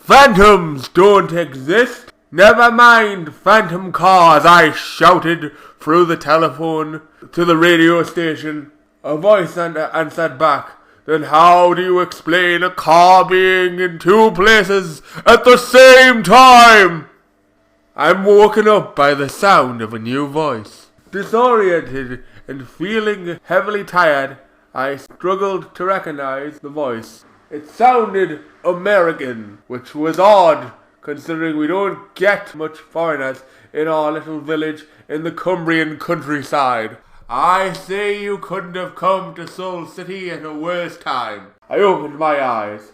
Phantoms don't exist. Never mind phantom cars, I shouted through the telephone to the radio station. A voice answered back. Then how do you explain a car being in two places at the same time? I'm woken up by the sound of a new voice. Disoriented and feeling heavily tired, I struggled to recognize the voice. It sounded American, which was odd, considering we don't get much foreigners in our little village in the Cumbrian countryside. I say you couldn't have come to Seoul City at a worse time. I opened my eyes.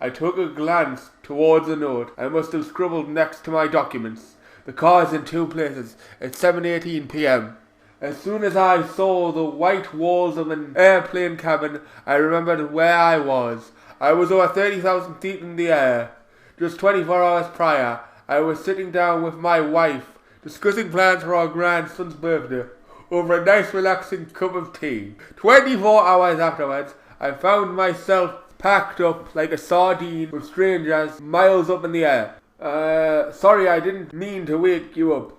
I took a glance towards a note I must have scribbled next to my documents. The car's in two places at 7:18 p.m. As soon as I saw the white walls of an airplane cabin, I remembered where I was. I was over 30,000 feet in the air. Just 24 hours prior, I was sitting down with my wife, discussing plans for our grandson's birthday, over a nice relaxing cup of tea. 24 hours afterwards, I found myself packed up like a sardine with strangers miles up in the air. Sorry, I didn't mean to wake you up.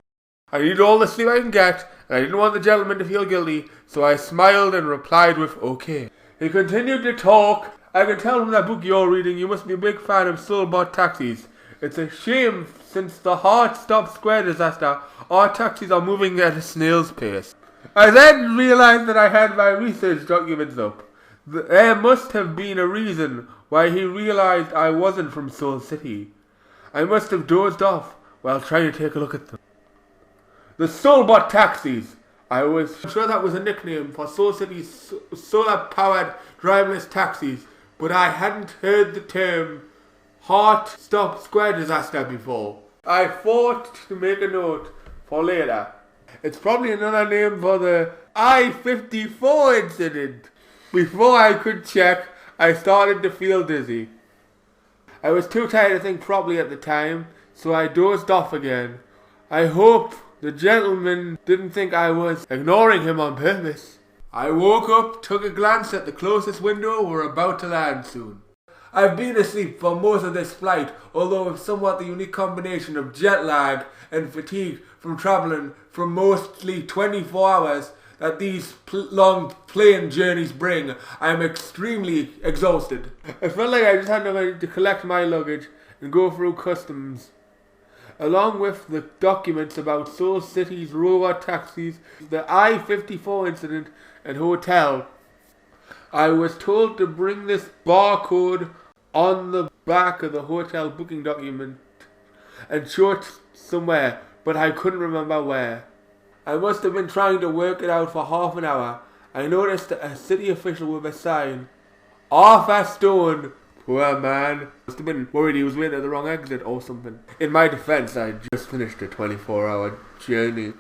I need all the sleep I can get, and I didn't want the gentleman to feel guilty, so I smiled and replied with okay. He continued to talk. I can tell from that book you're reading you must be a big fan of Soul-bought taxis. It's a shame since the Heart-Stop Square disaster, our taxis are moving at a snail's pace. I then realized that I had my research documents up. There must have been a reason why he realized I wasn't from Seoul City. I must have dozed off while trying to take a look at them. The Soul-bought taxis. I was sure that was a nickname for Seoul City's solar-powered driverless taxis, but I hadn't heard the term Heart-Stop Square disaster before. I thought to make a note for later. It's probably another name for the I-54 incident. Before I could check, I started to feel dizzy. I was too tired to think properly at the time, so I dozed off again. I hope the gentleman didn't think I was ignoring him on purpose. I woke up, took a glance at the closest window. We're about to land soon. I've been asleep for most of this flight, although with somewhat the unique combination of jet lag and fatigue from travelling for mostly 24 hours that these long plane journeys bring. I am extremely exhausted. I felt like I just had nobody to collect my luggage and go through customs. Along with the documents about Seoul City's robot taxis, the I-54 incident and hotel, I was told to bring this barcode on the back of the hotel booking document and show it somewhere, but I couldn't remember where. I must have been trying to work it out for half an hour. I noticed a city official with a sign, Arthur Stone. Poor man. Must have been worried he was waiting at the wrong exit or something. In my defense, I just finished a 24-hour journey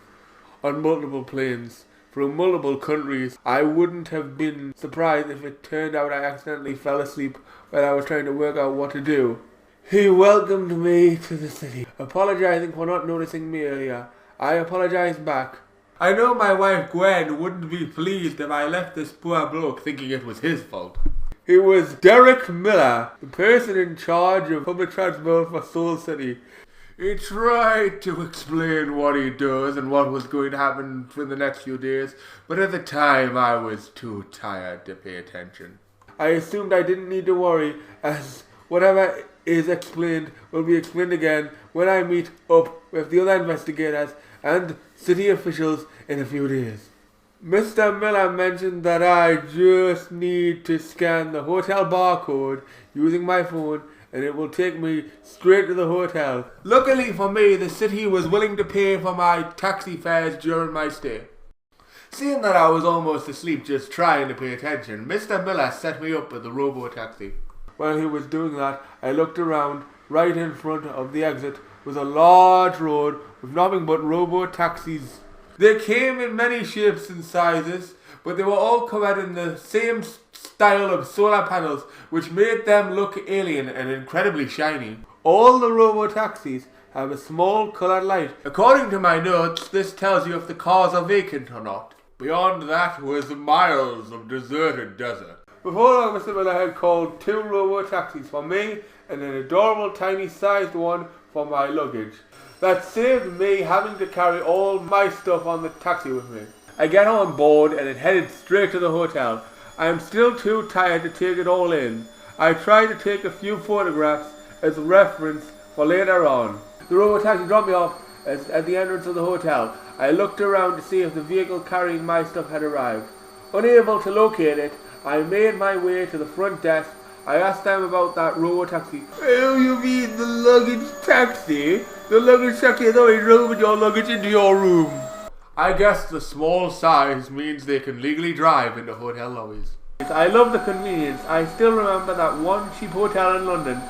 on multiple planes through multiple countries. I wouldn't have been surprised if it turned out I accidentally fell asleep while I was trying to work out what to do. He welcomed me to the city, apologizing for not noticing me earlier. I apologized back. I know my wife Gwen wouldn't be pleased if I left this poor bloke thinking it was his fault. It was Derek Miller, the person in charge of public transport for Seoul City. He tried to explain what he does and what was going to happen for the next few days, but at the time I was too tired to pay attention. I assumed I didn't need to worry, as whatever is explained will be explained again when I meet up with the other investigators and city officials in a few days. Mr. Miller mentioned that I just need to scan the hotel barcode using my phone and it will take me straight to the hotel. Luckily for me, the city was willing to pay for my taxi fares during my stay. Seeing that I was almost asleep just trying to pay attention, Mr. Miller set me up with the robo-taxi. While he was doing that, I looked around. Right in front of the exit was a large road with nothing but robo-taxis. They came in many shapes and sizes, but they were all covered in the same style of solar panels, which made them look alien and incredibly shiny. All the robo-taxis have a small coloured light. According to my notes, this tells you if the cars are vacant or not. Beyond that was miles of deserted desert. Before long, Mr. Miller had called 2 robo-taxis for me and an adorable tiny sized one for my luggage. That saved me having to carry all my stuff on the taxi with me. I get on board and it headed straight to the hotel. I am still too tired to take it all in. I try to take a few photographs as a reference for later on. The robo-taxi dropped me off at the entrance of the hotel. I looked around to see if the vehicle carrying my stuff had arrived. Unable to locate it, I made my way to the front desk. I asked them about that robo-taxi. Oh, you mean the luggage taxi? The luggage taxi has already driven your luggage into your room. I guess the small size means they can legally drive into hotel lobbies. I love the convenience. I still remember that one cheap hotel in London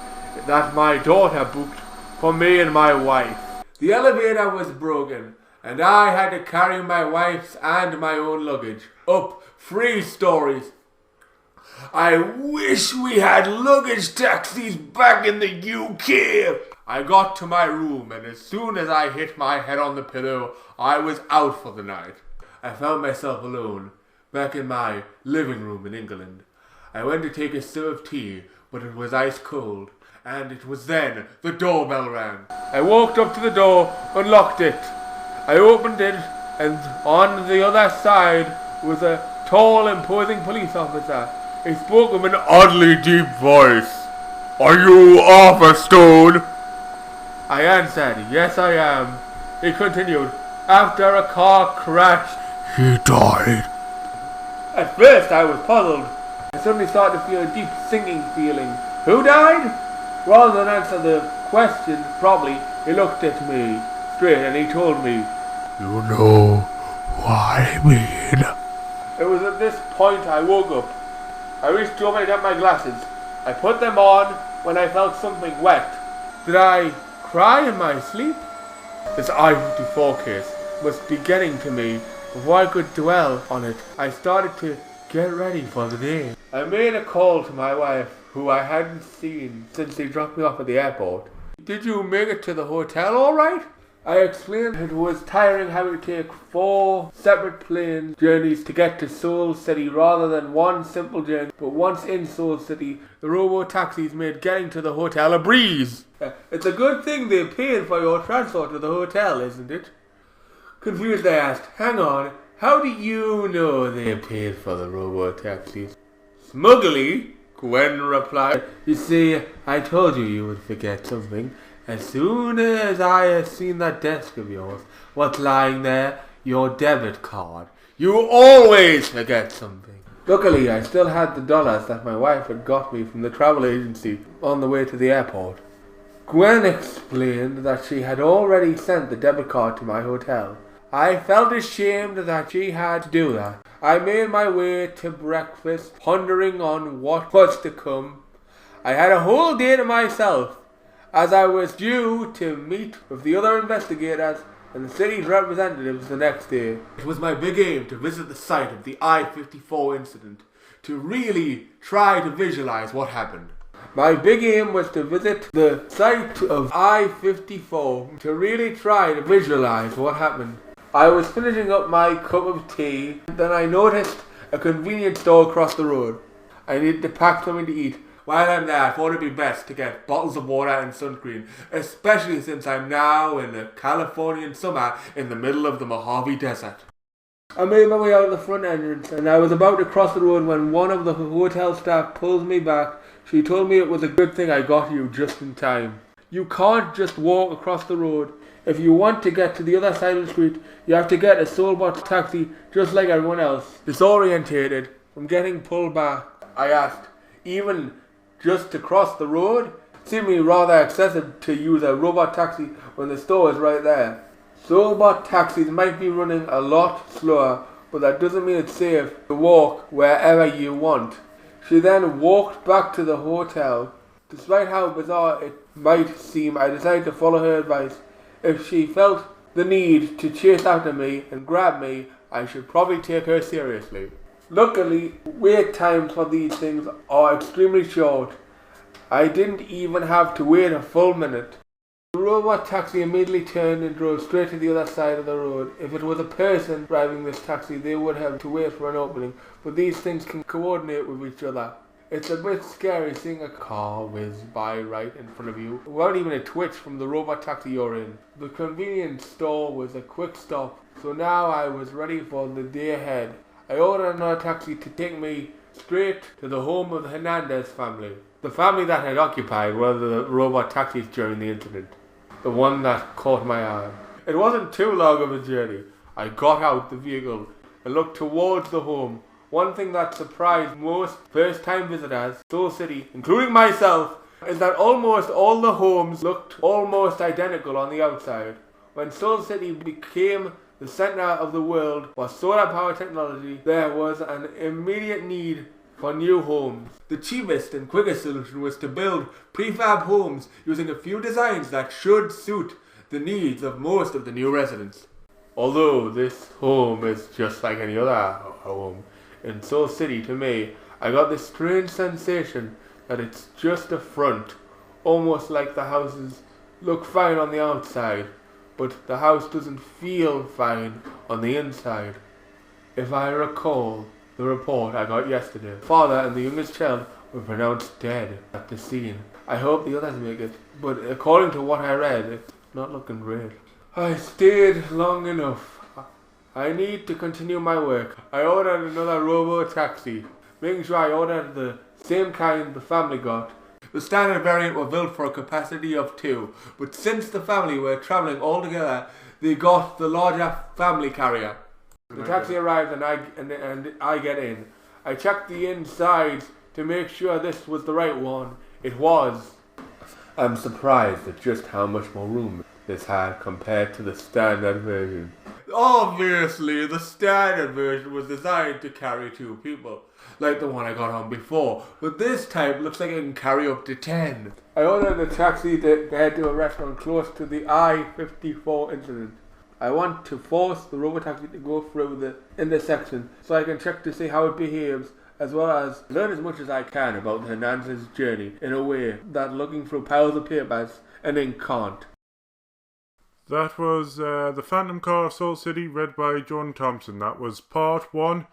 that my daughter booked for me and my wife. The elevator was broken and I had to carry my wife's and my own luggage up 3 stories. I wish we had luggage taxis back in the UK. I got to my room and as soon as I hit my head on the pillow, I was out for the night. I found myself alone, back in my living room in England. I went to take a sip of tea, but it was ice cold, and it was then the doorbell rang. I walked up to the door, unlocked it. I opened it, and on the other side was a tall, imposing police officer. He spoke with an oddly deep voice. Are you Arthur Stone? I answered, yes I am. He continued, after a car crashed, he died. At first I was puzzled. I suddenly started to feel a deep sinking feeling. Who died? Rather than answer the question properly, he looked at me straight and he told me, you know what I mean. It was at this point I woke up. I reached over to get my glasses. I put them on when I felt something wet. Did I cry in my sleep? This I-54 case was be getting to me. Before I could dwell on it, I started to get ready for the day. I made a call to my wife, who I hadn't seen since they dropped me off at the airport. Did you make it to the hotel all right? I explained it was tiring having to take 4 separate plane journeys to get to Seoul City rather than one simple journey. But once in Seoul City, the robo-taxis made getting to the hotel a breeze. It's a good thing they paid for your transport to the hotel, isn't it? Confused, I asked, hang on, how do you know they paid for the robo-taxis? Smugly, Gwen replied. You see, I told you would forget something. As soon as I had seen that desk of yours, what's lying there? Your debit card. You always forget something. Luckily, I still had the dollars that my wife had got me from the travel agency on the way to the airport. Gwen explained that she had already sent the debit card to my hotel. I felt ashamed that she had to do that. I made my way to breakfast, pondering on what was to come. I had a whole day to myself, as I was due to meet with the other investigators and the city's representatives the next day. It was my big aim to visit the site of the I-54 incident, to really try to visualize what happened. My big aim was to visit the site of I-54 to really try to visualize what happened. I was finishing up my cup of tea, then I noticed a convenience store across the road. I needed to pack something to eat. While I'm there, I thought it'd be best to get bottles of water and sunscreen, especially since I'm now in a Californian summer in the middle of the Mojave Desert. I made my way out of the front entrance and I was about to cross the road when one of the hotel staff pulls me back. She told me it was a good thing I got you just in time. You can't just walk across the road. If you want to get to the other side of the street, you have to get a Soulbot taxi just like everyone else. Disorientated from getting pulled back, I asked, even just to cross the road? It seemed to me rather excessive to use a robot taxi when the store is right there. Soulbot taxis might be running a lot slower, but that doesn't mean it's safe to walk wherever you want. She then walked back to the hotel. Despite how bizarre it might seem, I decided to follow her advice. If she felt the need to chase after me and grab me, I should probably take her seriously. Luckily, wait times for these things are extremely short. I didn't even have to wait a full minute. The robot taxi immediately turned and drove straight to the other side of the road. If it was a person driving this taxi, they would have to wait for an opening, but these things can coordinate with each other. It's a bit scary seeing a car whiz by right in front of you without even a twitch from the robot taxi you're in. The convenience store was a quick stop, so now I was ready for the day ahead. I ordered another taxi to take me straight to the home of the Hernandez family. The family that had occupied one of the robot taxis during the incident. The one that caught my eye. It wasn't too long of a journey. I got out the vehicle and looked towards the home. One thing that surprised most first-time visitors to Soul City, including myself, is that almost all the homes looked almost identical on the outside. When Soul City became the center of the world for solar power technology, there was an immediate need for new homes. The cheapest and quickest solution was to build prefab homes using a few designs that should suit the needs of most of the new residents. Although this home is just like any other home in Soul City, to me, I got this strange sensation that it's just a front, almost like the houses look fine on the outside, but the house doesn't feel fine on the inside. If I recall the report I got yesterday, the father and the youngest child were pronounced dead at the scene. I hope the others make it, but according to what I read, it's not looking great. I stayed long enough. I need to continue my work. I ordered another robo-taxi, making sure I ordered the same kind the family got. The standard variant were built for a capacity of 2, but since the family were travelling all together, they got the larger family carrier. The taxi arrived and I get in. I checked the insides to make sure this was the right one. It was. I'm surprised at just how much more room this had compared to the standard version. Obviously, the standard version was designed to carry 2 people, like the one I got on before, but this type looks like it can carry up to 10. I ordered a taxi to head to a restaurant close to the I-54 incident. I want to force the robotaxi to go through the intersection so I can check to see how it behaves, as well as learn as much as I can about Hernandez's journey in a way that looking through piles of papers and ink can't. That was The Phantom Car of Soul City, read by John Thompson. That was part 1.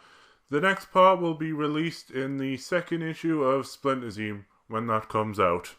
The next part will be released in the second issue of Splinter Zine when that comes out.